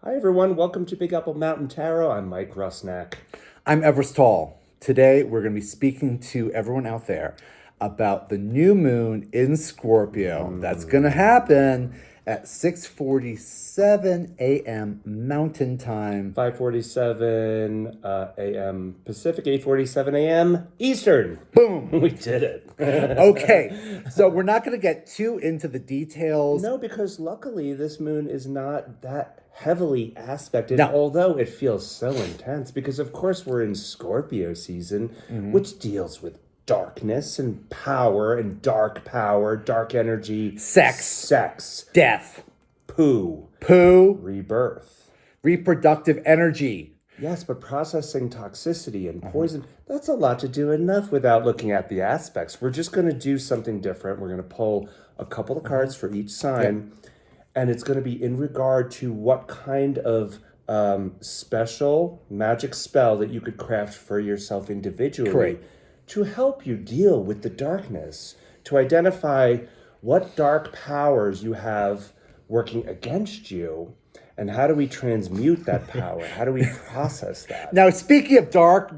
Hi, everyone. Welcome to Big Apple Mountain Tarot. I'm Mike Rusnak. I'm Everest Tall. Today, we're going to be speaking to everyone out there about the new moon in Scorpio. That's going to happen at 6:47 a.m. Mountain Time. 5:47 a.m. Pacific, 8:47 a.m. Eastern. Boom! We did it. Okay, so we're not going to get too into the details. No, because luckily this moon is not that heavily aspected, No. although it feels so intense because, of course, we're in Scorpio season, which deals with darkness and power, dark energy, sex, Death, poo, rebirth. reproductive energy. Yes, but processing toxicity and poison, that's a lot to do enough without looking at the aspects. We're just going to do something different. We're going to pull a couple of cards for each sign, and it's going to be in regard to what kind of special magic spell that you could craft for yourself individually. Correct. To help you deal with the darkness, to identify what dark powers you have working against you, and how do we transmute that power? How do we process that? Now, speaking of dark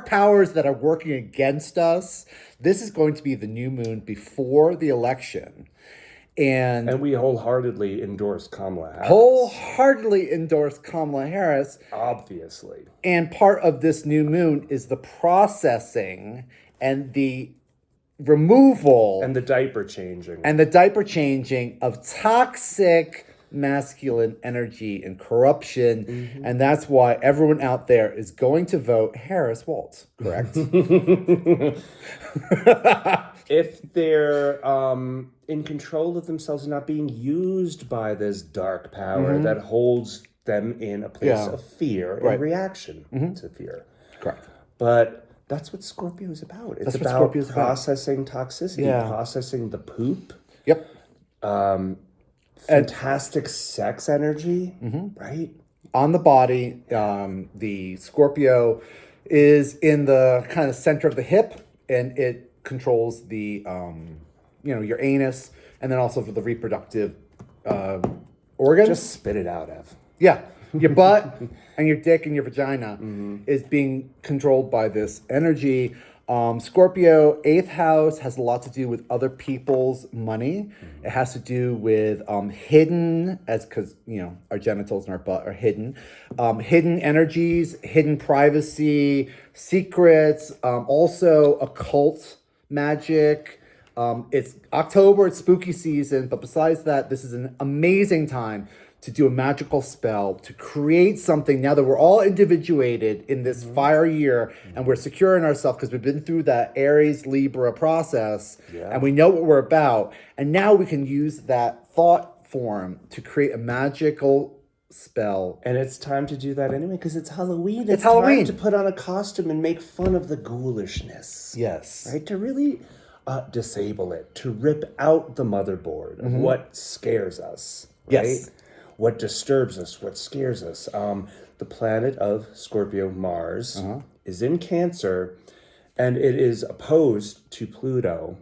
powers that are working against us, this is going to be the new moon before the election. And we wholeheartedly endorse Kamala Harris. Wholeheartedly endorse Kamala Harris. Obviously. And part of this new moon is the processing and the removal And the diaper changing. of toxic masculine energy and corruption. And that's why everyone out there is going to vote Harris Waltz, correct? If they're in control of themselves and not being used by this dark power that holds them in a place of fear and reaction to fear. Correct. But that's what Scorpio is about. It's about processing toxicity, processing the poop. Yep. Fantastic sex energy, right? On the body, the Scorpio is in the kind of center of the hip, and it controls the, your anus, and then also for the reproductive organs. Just spit it out, Ev. Yeah, your butt and your dick and your vagina is being controlled by this energy. Scorpio, 8th house, has a lot to do with other people's money. It has to do with hidden, because, our genitals and our butt are hidden. Hidden energies, hidden privacy, secrets, also occult magic. It's October, it's spooky season, but besides that, this is an amazing time to do a magical spell, to create something now that we're all individuated in this fire year and we're secure in ourselves because we've been through that Aries Libra process and we know what we're about. And now we can use that thought form to create a magical spell. And it's time to do that anyway because it's Halloween. It's Halloween. Time to put on a costume and make fun of the ghoulishness. Yes. Right? To really disable it, to rip out the motherboard of what scares us. Right? Yes. What disturbs us, what scares us. The planet of Scorpio, Mars, is in Cancer, and it is opposed to Pluto,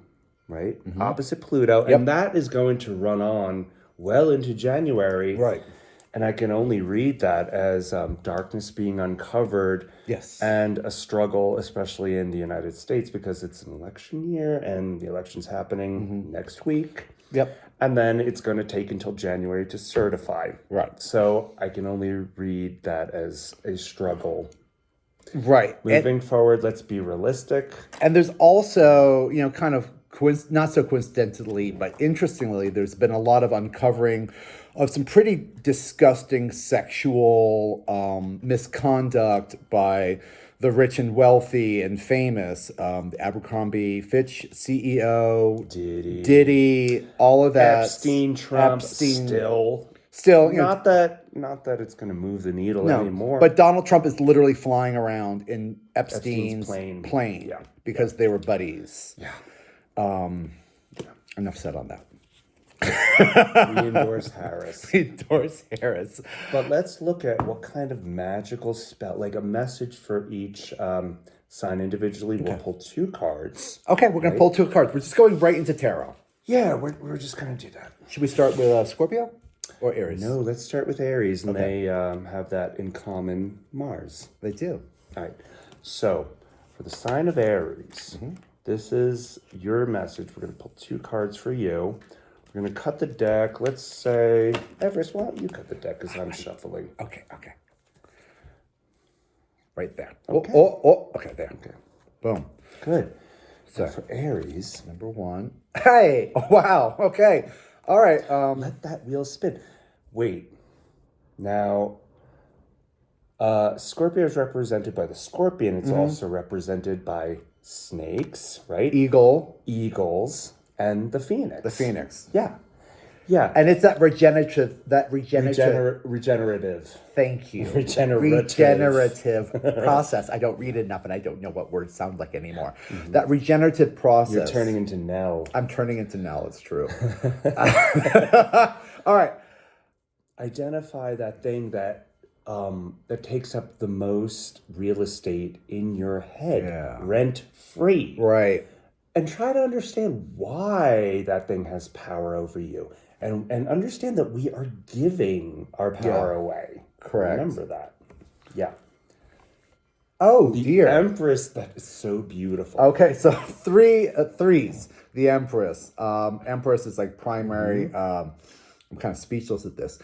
right? Opposite Pluto, and that is going to run on well into January. Right. And I can only read that as darkness being uncovered. Yes. And a struggle, especially in the United States, because it's an election year, and the election's happening next week. Yep. And then it's going to take until January to certify. Right. So I can only read that as a struggle. Right. Moving forward, let's be realistic. And there's also, kind of not so coincidentally, but interestingly, there's been a lot of uncovering of some pretty disgusting sexual misconduct by the rich and wealthy and famous, the Abercrombie Fitch CEO, Diddy, all of that. Trump, still, not that it's going to move the needle anymore. But Donald Trump is literally flying around in Epstein's plane because they were buddies. Yeah. Enough said on that. We endorse Harris. But let's look at what kind of magical spell, like a message for each sign individually. We'll pull 2 cards. Okay, we're going to pull 2 cards. We're just going right into tarot. Yeah, we're just going to do that. Should we start with Scorpio? Or Aries? No, let's start with Aries, and they have that in common, Mars. They do. All right. So, for the sign of Aries, this is your message. We're going to pull 2 cards for you. We're going to cut the deck. Let's say, Everest, why don't you cut the deck because I'm shuffling. Okay. Right there. Okay. Okay, there. Okay. Boom. Good. So, For Aries, number 1. Hey! Oh, wow. Okay. All right. let that wheel spin. Wait. Now, Scorpio is represented by the scorpion. It's also represented by snakes, right? Eagles, and the phoenix. The phoenix. Yeah. Yeah. And it's that regenerative. Regenerative. Thank you. Regenerative. Process. I don't read enough, and I don't know what words sound like anymore. That regenerative process. You're turning into Nell. I'm turning into Nell. It's true. All right. Identify that thing that that takes up the most real estate in your head, rent free. Right. And try to understand why that thing has power over you. And understand that we are giving our power away. Correct. Remember that. Yeah. Oh, The dear. Empress, that is so beautiful. Okay, so threes. The Empress. Empress is like primary. I'm kind of speechless at this.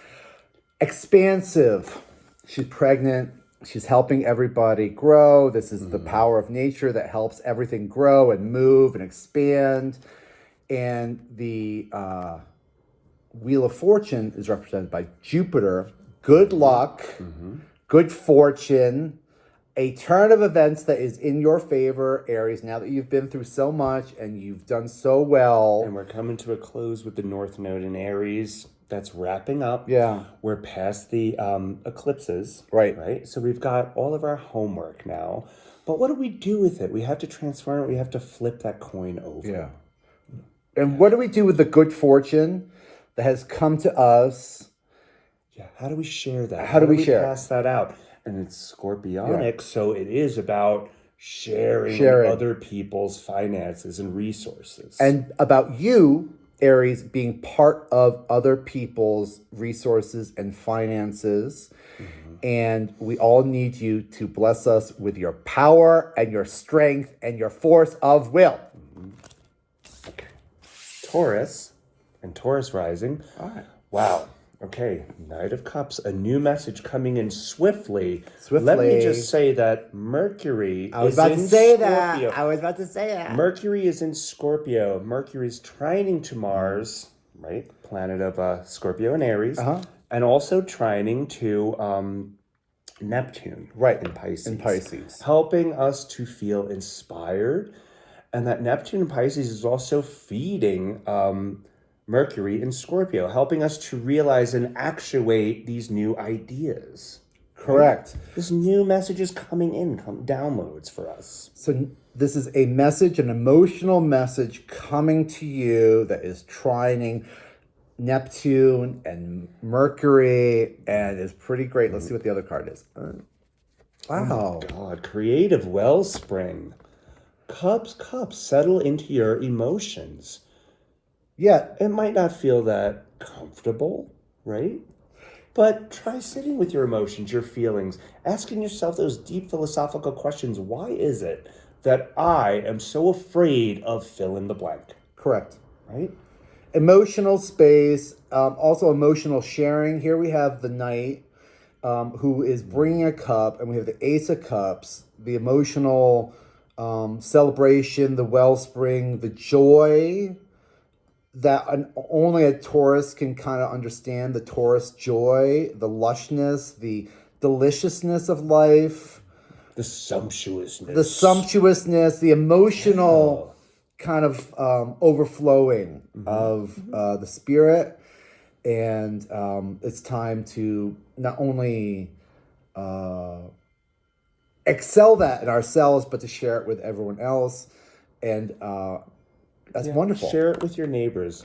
Expansive. She's pregnant. She's helping everybody grow. This is the power of nature that helps everything grow and move and expand. And the Wheel of Fortune is represented by Jupiter. Good luck, good fortune, a turn of events that is in your favor, Aries, now that you've been through so much and you've done so well. And we're coming to a close with the North Node in Aries. That's wrapping up. Yeah. We're past the eclipses. Right. So we've got all of our homework now. But what do we do with it? We have to transform it. We have to flip that coin over. Yeah. And what do we do with the good fortune that has come to us? Yeah. How do we share that? How do we share it? Pass that out? And it's scorpionic, so it is about sharing other people's finances and resources. And about you, Aries, being part of other people's resources and finances. And we all need you to bless us with your power and your strength and your force of will. Okay. Taurus and Taurus rising. All right. Wow. Okay. Knight of Cups. A new message coming in swiftly. Let me just say that Mercury is in Scorpio. I was about to say that. Mercury is in Scorpio. Mercury is trining to Mars, right? Planet of Scorpio and Aries. And also trining to Neptune. Right. In Pisces. In Pisces. Helping us to feel inspired. And that Neptune in Pisces is also feeding Mercury in Scorpio, helping us to realize and actuate these new ideas. Correct. Right? This new message is coming in, downloads for us. So this is a message, an emotional message coming to you that is trining Neptune and Mercury and is pretty great. Let's see what the other card is. Wow. Oh my God, creative wellspring. Cups, settle into your emotions. Yeah. It might not feel that comfortable, right? But try sitting with your emotions, your feelings, asking yourself those deep philosophical questions. Why is it that I am so afraid of fill in the blank? Correct. Right? Emotional space, also emotional sharing. Here we have the Knight who is bringing a cup, and we have the Ace of Cups, the emotional celebration, the wellspring, the joy that only a Taurus can kind of understand, the Taurus joy, the lushness, the deliciousness of life. The sumptuousness. The emotional kind of overflowing of the spirit. And it's time to not only excel that in ourselves, but to share it with everyone else. And that's wonderful. Share it with your neighbors.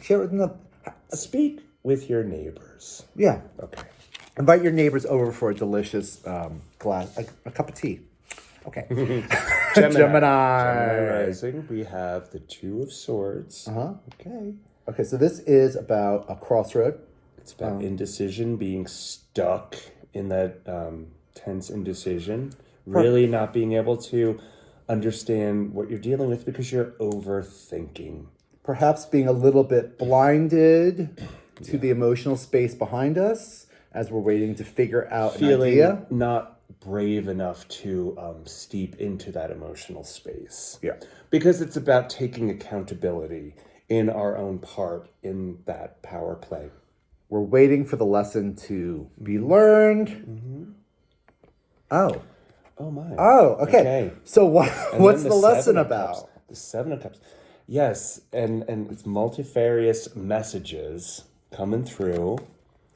Speak with your neighbors. Yeah. Okay. Invite your neighbors over for a delicious glass, a cup of tea. Okay. Gemini rising. We have the Two of Swords. Uh-huh. Okay. Okay, so this is about a crossroad. It's about indecision, being stuck in that tense indecision, really not being able to understand what you're dealing with because you're overthinking. Perhaps being a little bit blinded to the emotional space behind us as we're waiting to figure out an idea. Not brave enough to steep into that emotional space. Yeah. Because it's about taking accountability in our own part in that power play. We're waiting for the lesson to be learned. Oh. Oh my. Oh, okay. So what's the lesson about? The Seven of Cups. Yes, and it's multifarious messages coming through.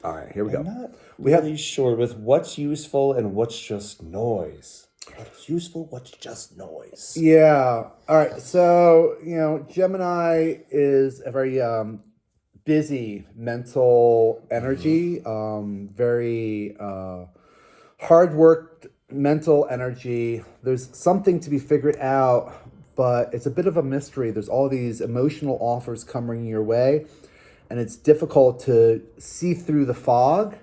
All right, here we go. I'm not really sure with what's useful and what's just noise. What's useful, what's just noise. Yeah. All right. So, Gemini is a very busy mental energy, very hard worked mental energy. There's something to be figured out, but it's a bit of a mystery. There's all these emotional offers coming your way, and it's difficult to see through the fog.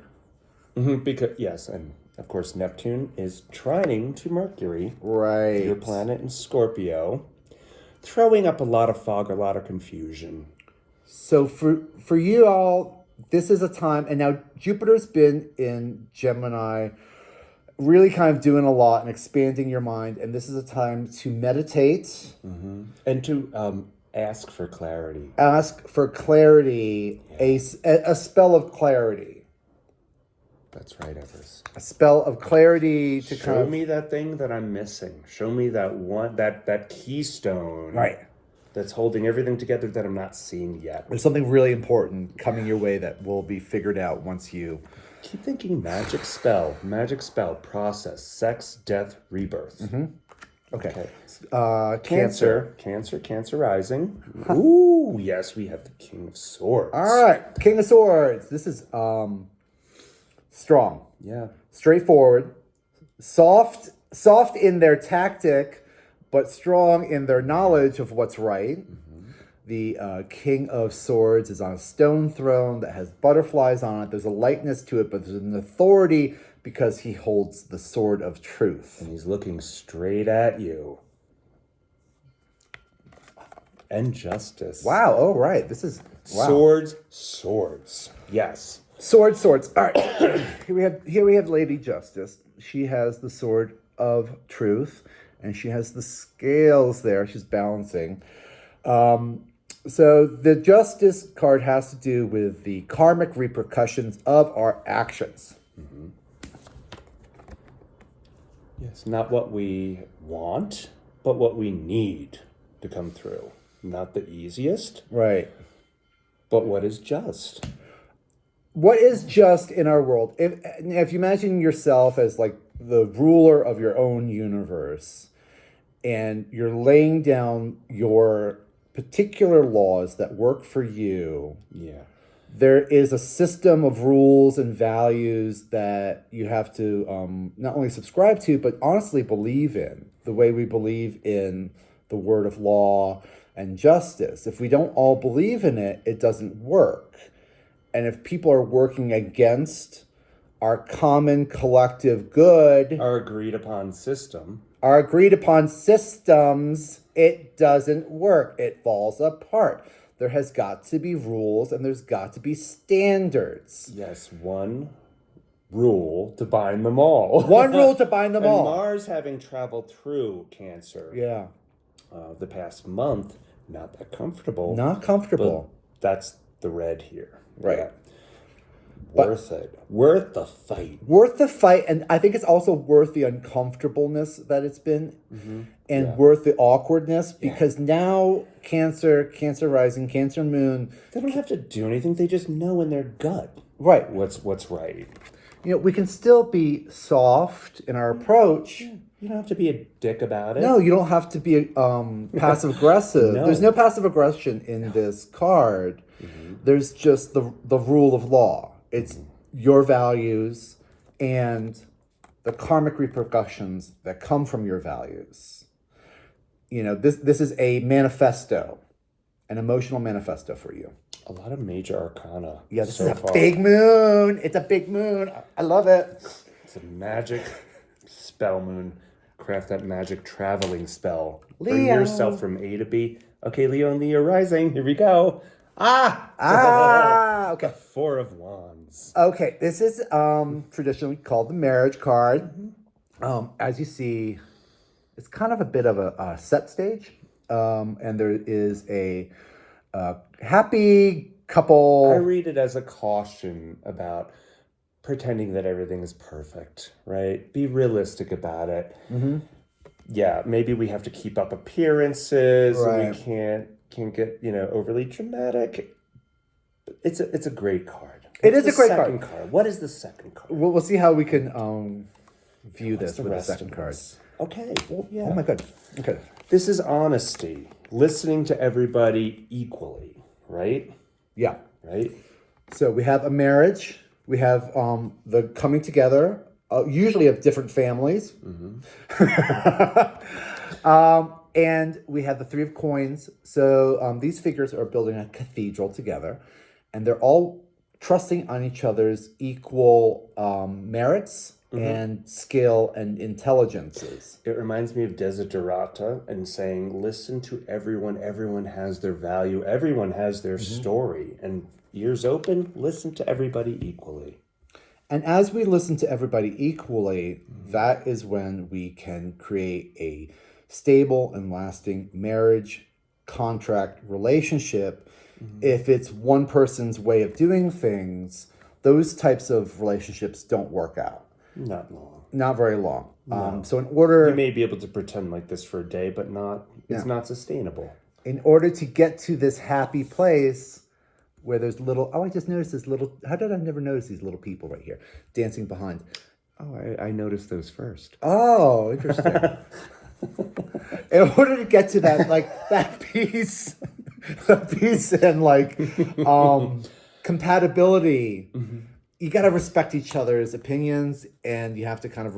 Because yes, and of course Neptune is trining to Mercury, right? Your planet in Scorpio, throwing up a lot of fog, a lot of confusion. So for you all, this is a time, and now Jupiter's been in Gemini, really kind of doing a lot and expanding your mind, and this is a time to meditate and to ask for clarity. Ask for clarity, a spell of clarity. That's right, Evers. A spell of clarity to Show me that thing that I'm missing. Show me that one, that keystone. Right. That's holding everything together that I'm not seeing yet. There's something really important coming your way that will be figured out once you... Keep thinking magic spell, process, sex, death, rebirth. Okay. Cancer rising. Ooh, yes, we have the King of Swords. All right, King of Swords. This is strong. Yeah. Straightforward. Soft in their tactic, but strong in their knowledge of what's right. The King of Swords is on a stone throne that has butterflies on it. There's a lightness to it, but there's an authority because he holds the sword of truth. And he's looking straight at you. And justice. Wow. Oh, right. This is... Wow. Swords. Yes. Swords. All right. Here we have Lady Justice. She has the sword of truth, and she has the scales there. She's balancing. So the Justice card has to do with the karmic repercussions of our actions. Yes, not what we want, but what we need to come through. Not the easiest. Right. But what is just? What is just in our world? If you imagine yourself as like the ruler of your own universe, and you're laying down your particular laws that work for you. Yeah. There is a system of rules and values that you have to not only subscribe to, but honestly believe in, the way we believe in the word of law and justice. If we don't all believe in it, it doesn't work. And if people are working against our common collective good, Our agreed upon system, systems, it doesn't work. It falls apart. There has got to be rules and there's got to be standards. yes, one rule to bind them all. One rule to bind them and all. Mars having traveled through Cancer Yeah. the past month, not that comfortable. Not comfortable. But that's the red here. Right. Yeah. Worth it. Worth the fight. Worth the fight. And I think it's also worth the uncomfortableness that it's been. And worth the awkwardness. Because now Cancer rising, Cancer moon. They don't have to do anything. They just know in their gut Right. what's right. We can still be soft in our approach. You don't have to be a dick about it. No, you don't have to be passive aggressive. No. There's no passive aggression in this card. There's just the rule of law. It's your values and the karmic repercussions that come from your values. This is a manifesto, an emotional manifesto for you. A lot of major arcana. Yeah, this so is a far. big moon. It's a big moon. I love it. It's a magic spell moon. Craft that magic traveling spell. Bring Leo. yourself from A to B. Okay, Leo and Leo rising. Here we go. Okay. Four of Wands. Okay, this is traditionally called the marriage card. As you see, it's kind of a bit of a set stage. And there is a happy couple. I read it as a caution about pretending that everything is perfect, right? Be realistic about it. Yeah, maybe we have to keep up appearances. Right. We can't get overly dramatic. It's a great card. It is What's a great the second card. What is the second card? We'll see how we can view What's this with the rest second of card. this? Okay. Well, yeah. Oh my god. Okay. This is honesty. Listening to everybody equally, right? Yeah. Right? So we have a marriage. We have the coming together, usually of different families. And we have the Three of Coins. So these figures are building a cathedral together, and they're all trusting on each other's equal merits and skill and intelligences. It reminds me of Desiderata and saying, listen to everyone. Everyone has their value. Everyone has their story. And ears open, listen to everybody equally. And as we listen to everybody equally, that is when we can create a stable and lasting marriage, contract, relationship. If it's one person's way of doing things, those types of relationships don't work out. Not long. Not very long. So in order... You may be able to pretend like this for a day, but it's not sustainable. In order to get to this happy place where there's little... Oh, I just noticed this little... How did I never notice these little people right here dancing behind? Oh, I noticed those first. Oh, interesting. In order to get to that, that peace, and compatibility, you got to respect each other's opinions, and you have to kind of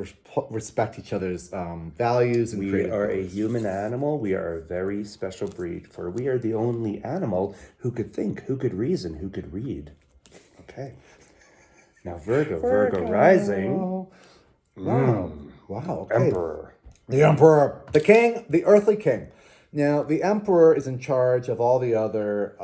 respect each other's values and We are a human animal. We are a very special breed, for we are the only animal who could think, who could reason, who could read. Okay. Now Virgo rising. Wow. Wow. Okay. Emperor. The Emperor, the king, the earthly king. Now, the Emperor is in charge of all the other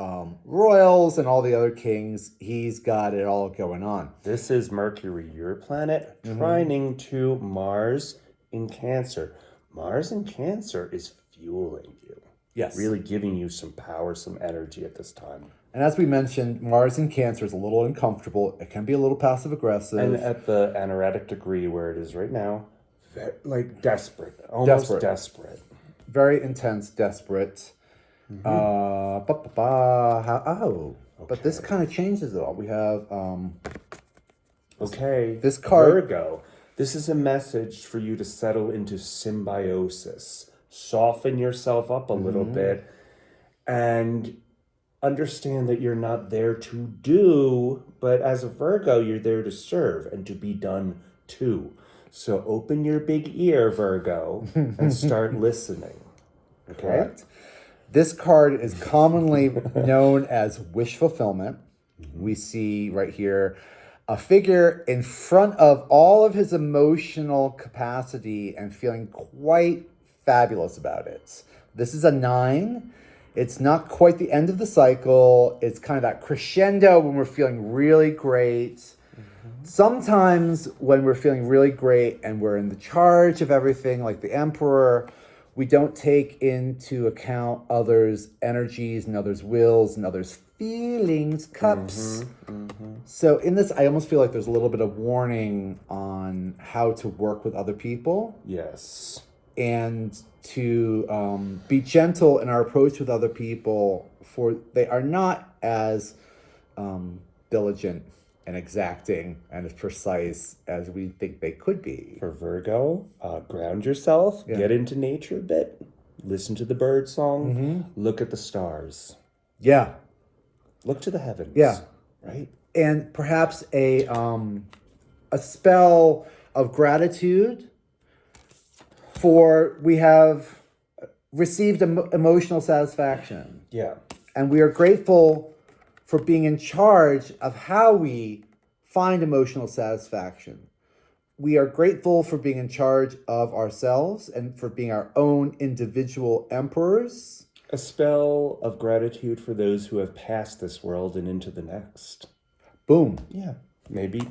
royals and all the other kings. He's got it all going on. This is Mercury, your planet, trining to Mars in Cancer. Mars in Cancer is fueling you. Yes. Really giving you some power, some energy at this time. And as we mentioned, Mars in Cancer is a little uncomfortable. It can be a little passive-aggressive. And at the anaretic degree where it is right now, desperate. Almost desperate. Very intense, desperate. But this kind of changes it all. We have this card. Virgo. This is a message for you to settle into symbiosis. Soften yourself up a little bit and understand that you're not there to do, but as a Virgo, you're there to serve and to be done to. So open your big ear, Virgo, and start listening. Okay? Correct. This card is commonly known as wish fulfillment. We see right here a figure in front of all of his emotional capacity and feeling quite fabulous about it. This is a 9. It's not quite the end of the cycle. It's kind of that crescendo when we're feeling really great. Sometimes when we're feeling really great and we're in the charge of everything, like the Emperor, we don't take into account others' energies and others' wills and others' feelings, cups. So in this, I almost feel like there's a little bit of warning on how to work with other people. Yes. And to be gentle in our approach with other people, for they are not as diligent and exacting and as precise as we think they could be. For Virgo, ground yourself, get into nature a bit, listen to the bird song, look at the stars. Yeah. Look to the heavens. Yeah. Right? And perhaps a spell of gratitude for we have received emotional satisfaction. Yeah. And we are grateful for being in charge of how we find emotional satisfaction. We are grateful for being in charge of ourselves and for being our own individual emperors. A spell of gratitude for those who have passed this world and into the next. Boom. Yeah. Maybe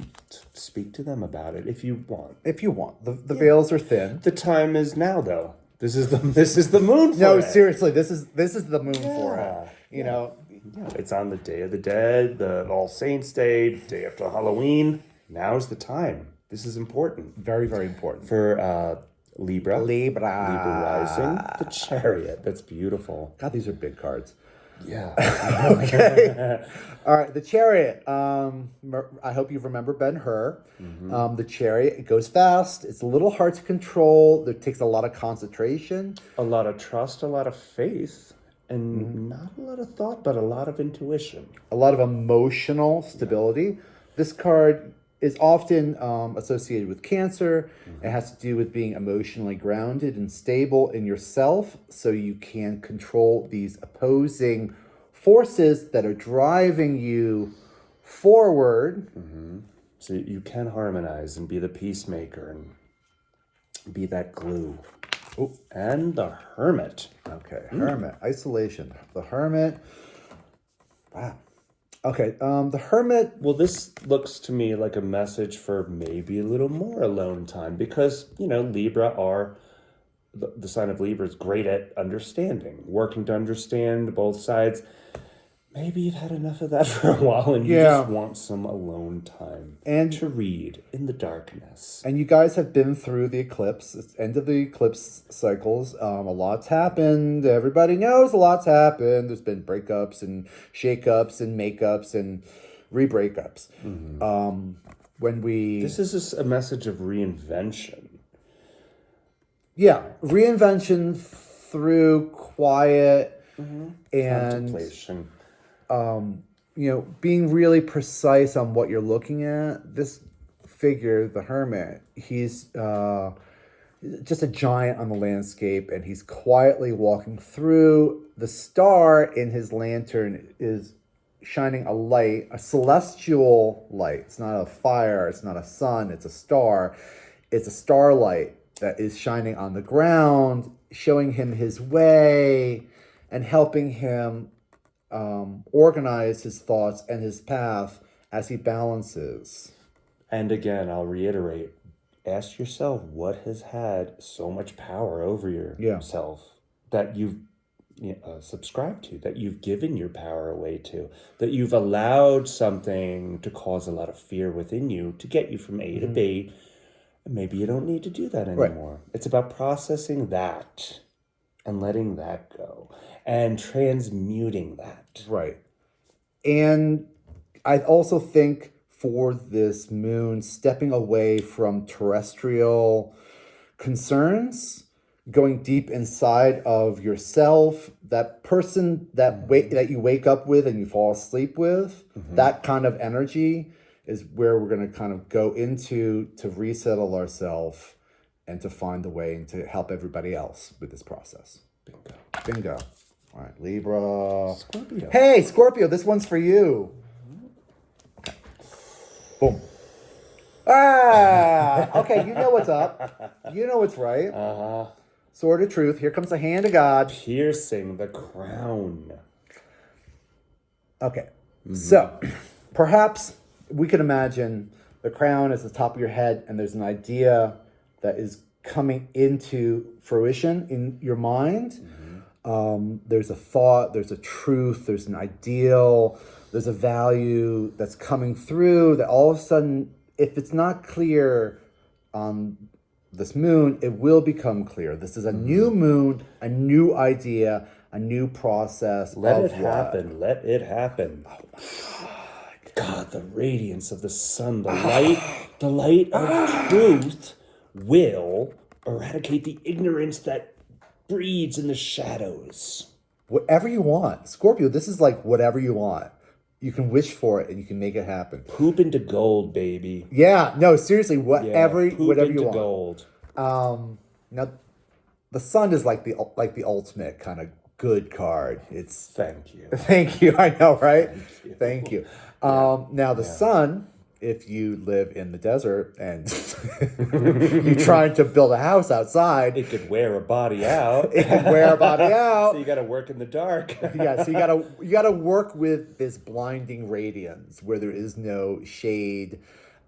speak to them about it if you want. If you want. The veils are thin. The time is now, though. This is the moon for No, it. seriously, this is the moon for it. You know, Yeah, it's on the Day of the Dead, the All Saints Day, day after Halloween. Now's the time. This is important. very, very important. For Libra. Libra rising. The Chariot. That's beautiful. God, these are big cards. Yeah. Okay. All right, the Chariot. I hope you remember Ben-Hur. The Chariot, it goes fast. It's a little hard to control. It takes a lot of concentration. A lot of trust, a lot of faith, and not a lot of thought, but a lot of intuition. A lot of emotional stability. This card is often associated with Cancer. It has to do with being emotionally grounded and stable in yourself so you can control these opposing forces that are driving you forward. So you can harmonize and be the peacemaker and be that glue. Oh. And the Hermit. Okay, Hermit. Isolation. The Hermit. Wow. Okay, the Hermit. Well, this looks to me like a message for maybe a little more alone time because, Libra are, the sign of Libra is great at understanding, working to understand both sides. Maybe you've had enough of that for a while and you just want some alone time and to read in the darkness. And you guys have been through the eclipse. It's end of the eclipse cycles. A lot's happened. Everybody knows a lot's happened. There's been breakups and shakeups and makeups and re-breakups. This is a message of reinvention. Yeah, reinvention through quiet and contemplation. Being really precise on what you're looking at. This figure, the Hermit, he's just a giant on the landscape, and he's quietly walking through. The star in his lantern is shining a light, a celestial light. It's not a fire, it's not a sun, it's a star. It's a starlight that is shining on the ground, showing him his way and helping him organize his thoughts and his path as he balances. And again, I'll reiterate, ask yourself what has had so much power over yourself that you've subscribed to, that you've given your power away to, that you've allowed something to cause a lot of fear within you to get you from A to B. And maybe you don't need to do that anymore. Right. It's about processing that and letting that go and transmuting that. Right. And I also think for this moon, stepping away from terrestrial concerns, going deep inside of yourself, that person that you wake up with and you fall asleep with, that kind of energy is where we're going to kind of go into to resettle ourselves and to find a way and to help everybody else with this process. Bingo. All right, Libra. Scorpio. Hey, Scorpio, this one's for you. Okay. Boom. Okay, you know what's up. You know what's right. Sword of truth. Here comes the hand of God. Piercing the crown. Okay. So, perhaps we can imagine the crown is the top of your head and there's an idea that is coming into fruition in your mind. There's a thought, there's a truth, there's an ideal, there's a value that's coming through that all of a sudden, if it's not clear on this moon, it will become clear. This is a new moon, a new idea, a new process. Let it happen. Let it happen. Oh my God, the radiance of the sun, the light of truth will eradicate the ignorance that breeds in the shadows. Whatever you want. Scorpio, this is like whatever you want. You can wish for it and you can make it happen. Poop into gold, baby. Yeah, no, seriously, whatever poop you into want. Gold. Now the sun is like the ultimate kind of good card. It's Thank you. thank you. I know, right? you. Thank you. Now the sun, if you live in the desert and you're trying to build a house outside, It could wear a body out. it can wear a body out. So you got to work in the dark. Yeah, so you gotta work with this blinding radiance where there is no shade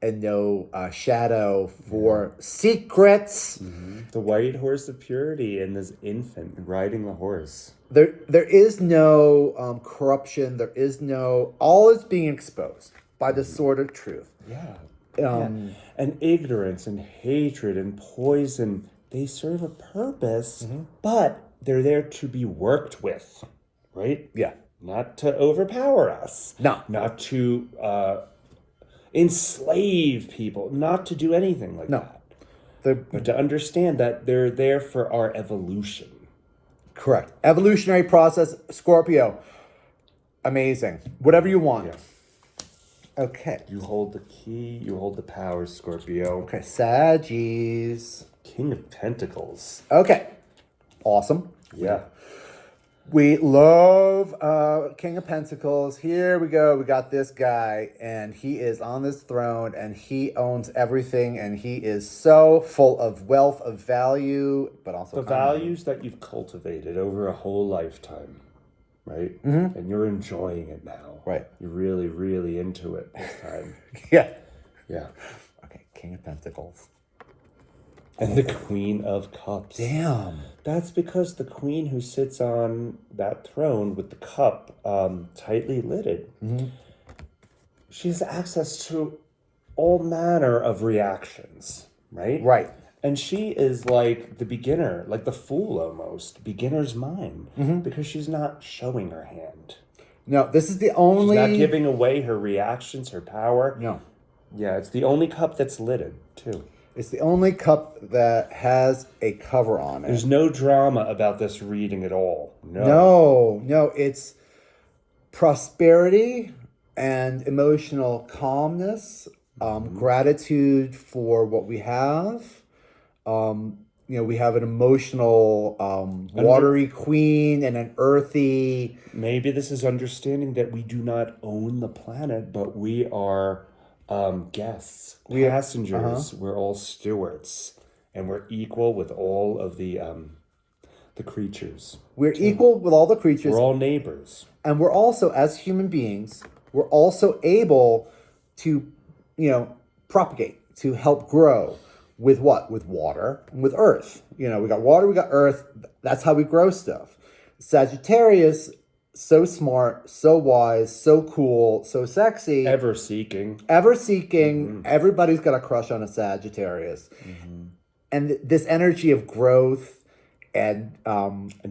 and no shadow for secrets. The white horse of purity and this infant riding the horse. There is no corruption. There is no. All is being exposed by the sword of truth. Yeah. Yeah. And ignorance and hatred and poison, they serve a purpose, but they're there to be worked with, right? Yeah. Not to overpower us. No. Not to enslave people. Not to do anything like No. that. But to understand that they're there for our evolution. Correct. Evolutionary process, Scorpio. Amazing. Whatever you want. Yeah. Okay. You hold the key, you hold the power, Scorpio. Okay. Saggies. King of Pentacles. Okay. Awesome. Yeah. We love King of Pentacles. Here we go. We got this guy, and he is on this throne, and he owns everything, and he is so full of wealth, of value, but also The values that you've cultivated over a whole lifetime, right? And you're enjoying it now. Right. You're really, really into it this time. Yeah. Yeah. Okay. King of Pentacles. And the Queen of Cups. Damn. That's because the queen who sits on that throne with the cup tightly lidded, she has access to all manner of reactions, right? Right. And she is like the beginner, like the fool almost, beginner's mind, because she's not showing her hand. No, this is the only. She's not giving away her reactions, her power. No. Yeah, it's the only cup that's lidded, too. It's the only cup that has a cover on it. There's no drama about this reading at all. No. No, it's prosperity and emotional calmness, gratitude for what we have. We have an emotional, watery queen and an earthy. Maybe this is understanding that we do not own the planet, but we are guests, passengers. We're all stewards, and we're equal with all of the creatures. We're equal with all the creatures. We're all neighbors. And we're also, as human beings, we're also able to, propagate, to help grow with what? With water and with earth. We got water, we got earth. That's how we grow stuff. Sagittarius, so smart, so wise, so cool, so sexy. Ever seeking. Everybody's got a crush on a Sagittarius. And this energy of growth and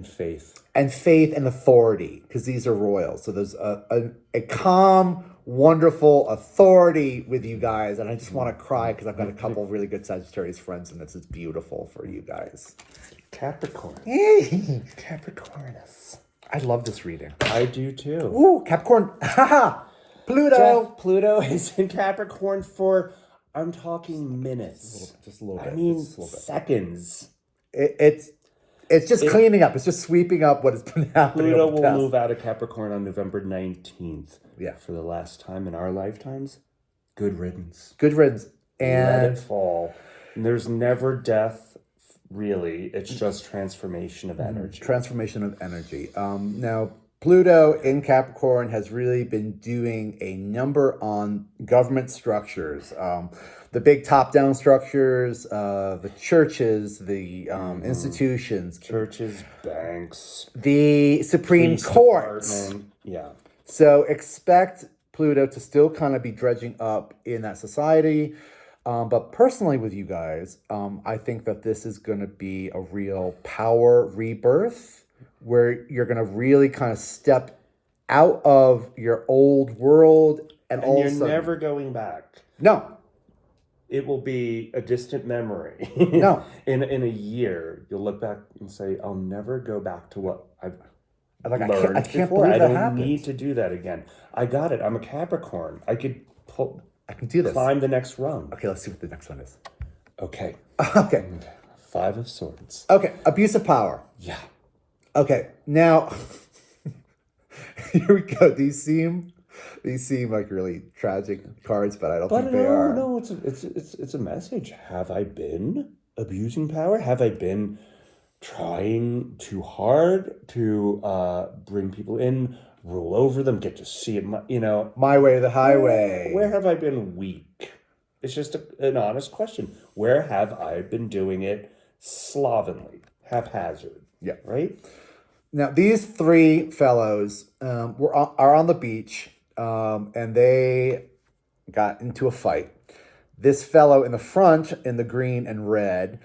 faith. And faith and authority, because these are royals. So there's a calm, wonderful authority with you guys. And I just want to cry because I've got a couple of really good Sagittarius friends, and this is beautiful for you guys. Capricorn. Capricornus. I love this reading. I do too. Ooh, Capricorn. Haha. Pluto. Jeff, Pluto is in Capricorn for, I'm talking minutes. Just a little bit. I mean, just a little bit. seconds. It's just cleaning up. It's just sweeping up what has been happening. Pluto will move out of Capricorn on November 19th. Yeah. For the last time in our lifetimes. Good riddance. Good riddance. Let And it fall. And there's never death, really. It's just transformation of energy. transformation of energy. Now, Pluto in Capricorn has really been doing a number on government structures. The big top-down structures, the churches, the institutions. Churches, banks. The Supreme Police Courts. department. Yeah. So expect Pluto to still kind of be dredging up in that society. But personally with you guys, I think that this is going to be a real power rebirth where you're going to really kind of step out of your old world and all you're of a sudden, never going back. No. It will be a distant memory. No. In a year, you'll look back and say, I'll never go back to what I've learned I can't before. believe I that don't happened. need to do that again. I got it. I'm a Capricorn. I could I can do this. climb the next rung. Okay, let's see what the next one is. Okay. Okay. 5 of Swords. Okay, abuse of power. Yeah. Okay, now here we go. These seem like really tragic cards, but I don't think they are. No, it's a message. Have I been abusing power? Have I been trying too hard to bring people in, rule over them, get to see it? My way or the highway. Where have I been weak? It's just an honest question. Where have I been doing it slovenly, haphazard? Yeah. Right? Now, these three fellows are on the beach, and they got into a fight. This fellow in the front, in the green and red,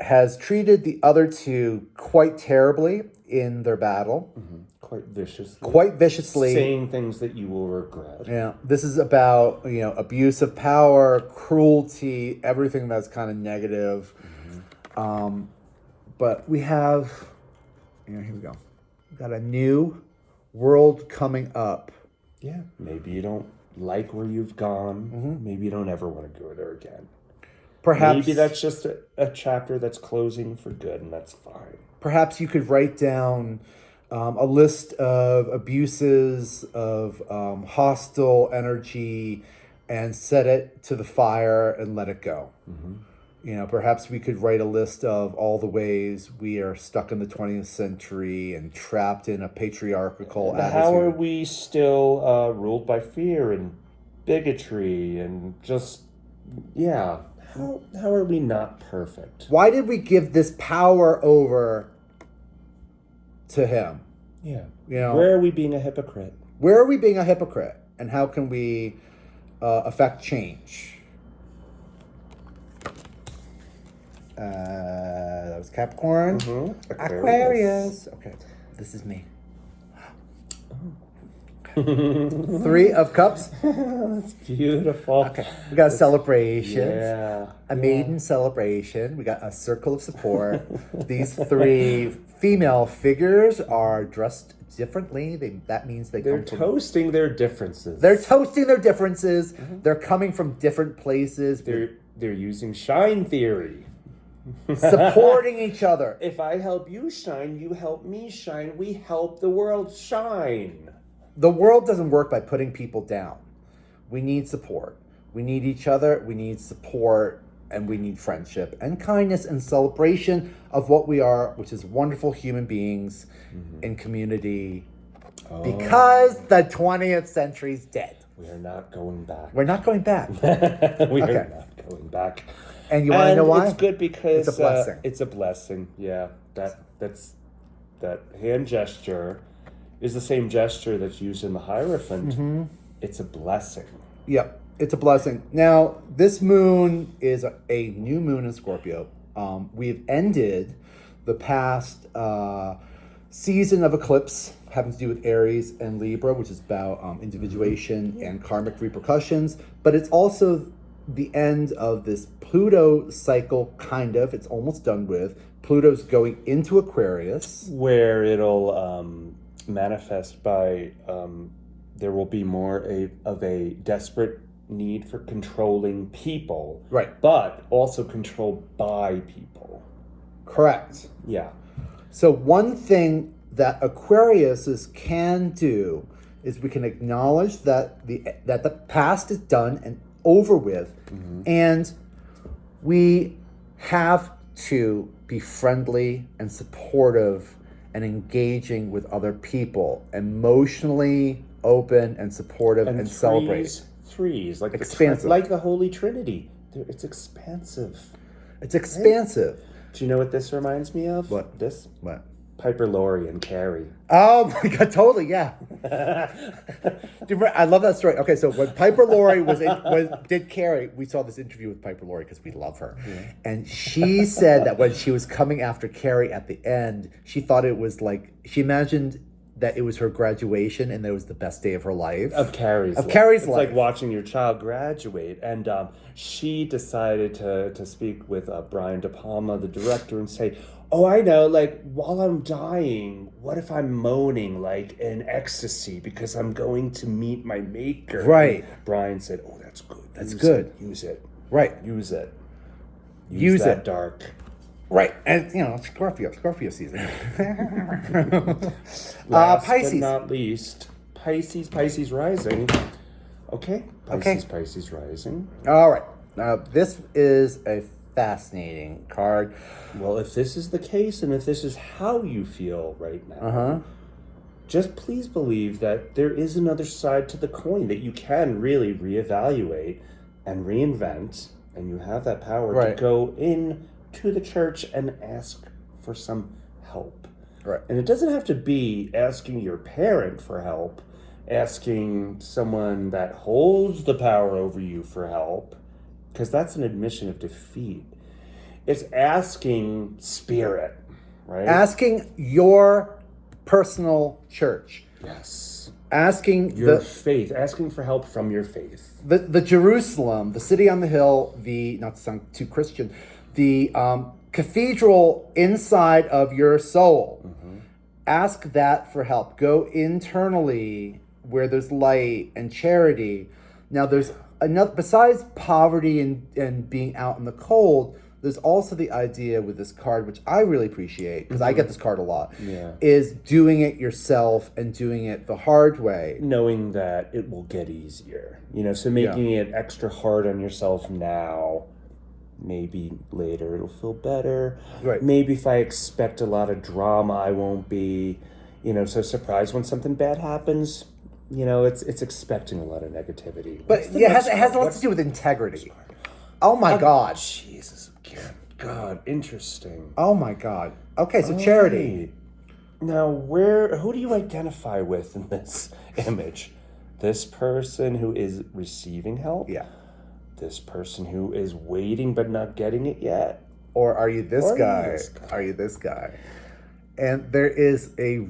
has treated the other two quite terribly in their battle. Mm-hmm. Quite viciously. Saying things that you will regret. Yeah. This is about, abuse of power, cruelty, everything that's kind of negative. Mm-hmm. But we have... here we go. We've got a new world coming up. Yeah. Maybe you don't like where you've gone. Mm-hmm. Maybe you don't ever want to go there again. Perhaps maybe that's just a chapter that's closing for good, and that's fine. Perhaps you could write down a list of abuses, of hostile energy, and set it to the fire and let it go. Mm-hmm. Perhaps we could write a list of all the ways we are stuck in the 20th century and trapped in a patriarchal attitude. How are we still ruled by fear and bigotry and just, yeah. How are we not perfect? Why did we give this power over to him? Yeah. Where are we being a hypocrite? Where are we being a hypocrite? And how can we affect change? That was Capricorn. Mm-hmm. Aquarius. Okay, this is me. Three of Cups. That's beautiful. Okay, we got a celebration. Yeah. A maiden celebration. We got a circle of support. These three female figures are dressed differently. That means they're toasting their differences. They're toasting their differences. Mm-hmm. They're coming from different places. They're using shine theory. Supporting each other. If I help you shine, you help me shine. We help the world shine. The world doesn't work by putting people down. We need support. We need each other. We need support. And we need friendship and kindness and celebration of what we are, which is wonderful human beings in community. Oh. Because the 20th century's dead. We are not going back. We're not going back. We are not going back. And you want to know why? It's good because it's a blessing. It's a blessing. Yeah, that hand gesture is the same gesture that's used in the Hierophant. Mm-hmm. It's a blessing. Yep, it's a blessing. Now, this moon is a new moon in Scorpio. We've ended the past season of eclipse having to do with Aries and Libra, which is about individuation and karmic repercussions. But it's also the end of this Pluto cycle, kind of. It's almost done with. Pluto's going into Aquarius. Where it'll manifest by, there will be more of a desperate need for controlling people. Right. But also controlled by people. Correct. Yeah. So one thing that Aquariuses can do is we can acknowledge that the past is done and over with, and we have to be friendly and supportive and engaging with other people, emotionally open and supportive and celebrate. Threes, like expansive, like the Holy Trinity. It's expansive. It's expansive. Right? Do you know what this reminds me of? What? This? What? Piper Laurie and Carrie. Oh my God, totally, yeah. I love that story. Okay, so when Piper Laurie did Carrie, we saw this interview with Piper Laurie because we love her. Yeah. And she said that when she was coming after Carrie at the end, she thought it was like, she imagined that it was her graduation and that it was the best day of her life. Of Carrie's life. It's like watching your child graduate. And she decided to speak with Brian De Palma, the director, and say, oh, I know, like, while I'm dying, what if I'm moaning, like, in ecstasy because I'm going to meet my maker? Right. And Brian said, oh, that's good. That's good. Use it. Right. Use it. Use that it. dark. Right, and Scorpio season. Last Pisces. but not least, Pisces rising. Okay, Pisces rising. All right, now this is a fascinating card. Well, if this is the case, and if this is how you feel right now, just please believe that there is another side to the coin that you can really reevaluate and reinvent, and you have that power to go in to the church and ask for some help. Right. And it doesn't have to be asking your parent for help, asking someone that holds the power over you for help, because that's an admission of defeat. It's asking spirit, right? Asking your personal church. Yes. Asking Your faith, asking for help from your faith. The Jerusalem, the city on the hill, not to sound too Christian, the cathedral inside of your soul. Ask that for help. Go internally where there's light and charity. Now there's enough, besides poverty and being out in the cold, there's also the idea with this card, which I really appreciate, because I get this card a lot, is doing it yourself and doing it the hard way. Knowing that it will get easier. So making it extra hard on yourself now, maybe later it'll feel better. Right. Maybe if I expect a lot of drama, I won't be, so surprised when something bad happens. It's expecting a lot of negativity. But it has a lot to do with integrity. Oh my God. Jesus. God, interesting. Oh my God. Okay, so charity. Now, who do you identify with in this image? This person who is receiving help? Yeah. This person who is waiting but not getting it yet? Or are you this guy? Are you this guy? And there is a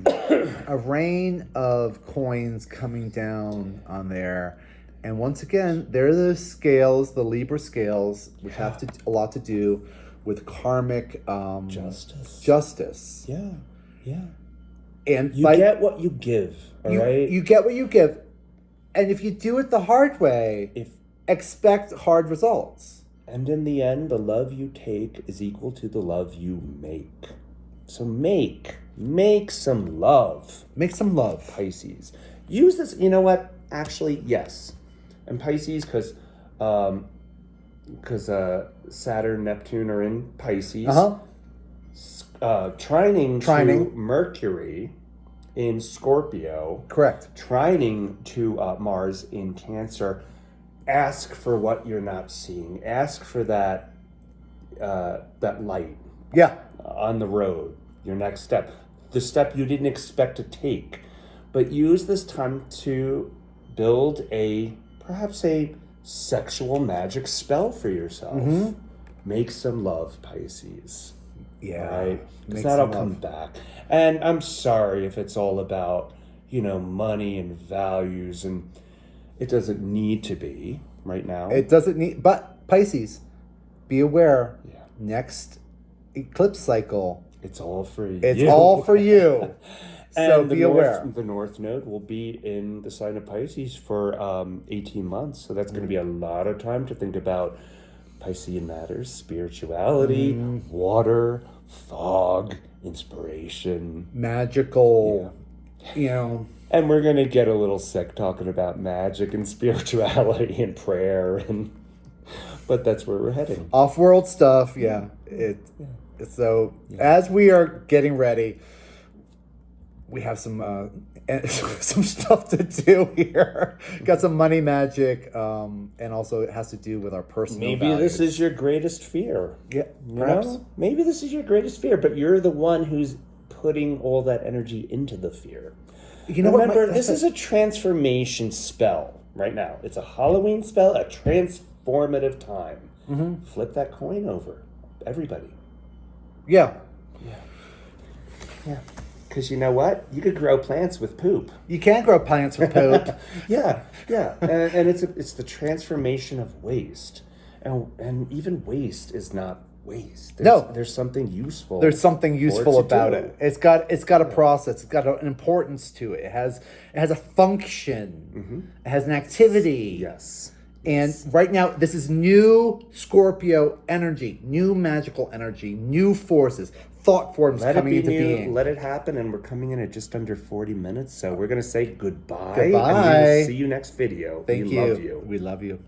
rain of coins coming down on there. And once again, there are those scales, the Libra scales, which have a lot to do with karmic justice. Yeah. And you get what you give, all right? You get what you give. And if you do it the hard way, expect hard results. And in the end, the love you take is equal to the love you make. So make some love. Make some love. Pisces. Use this, you know what? Actually, yes. And Pisces, because Saturn, Neptune are in Pisces. Trining to Mercury in Scorpio. Correct. Trining to Mars in Cancer. Ask for what you're not seeing. Ask for that light. Yeah. On the road. Your next step. The step you didn't expect to take. But use this time to build perhaps a sexual magic spell for yourself. Make some love, Pisces. Yeah. Right? Because that'll come back. And I'm sorry if it's all about, money and values, and it doesn't need to be right now. It doesn't need, but Pisces, be aware. Yeah. Next eclipse cycle. It's all for you. It's all for you. So be aware. The North Node will be in the sign of Pisces for 18 months. So that's going to be a lot of time to think about Piscean matters, spirituality, water, fog, inspiration. Magical, And we're going to get a little sick talking about magic and spirituality and prayer. But that's where we're heading. Off-world stuff, yeah. As we are getting ready, we have some stuff to do here. Got some money magic, and also it has to do with our personal values. This is your greatest fear. Yeah, perhaps. Maybe this is your greatest fear, but you're the one who's putting all that energy into the fear. Remember, this is a transformation spell right now. It's a Halloween spell, a transformative time. Flip that coin over, everybody. Yeah. Because you know what? You could grow plants with poop. You can grow plants with poop. Yeah. And it's the transformation of waste. And even waste is not waste. There's something useful. There's something useful about it. It's got a process. It's got an importance to it. It has a function. It has an activity. Yes. And right now, this is new Scorpio energy, new magical energy, new forces, thought forms Let coming it be into new, being. let it happen, and we're coming in at just under 40 minutes, so we're going to say goodbye. Goodbye. And we'll see you next video. Thank we you. love you. We love you.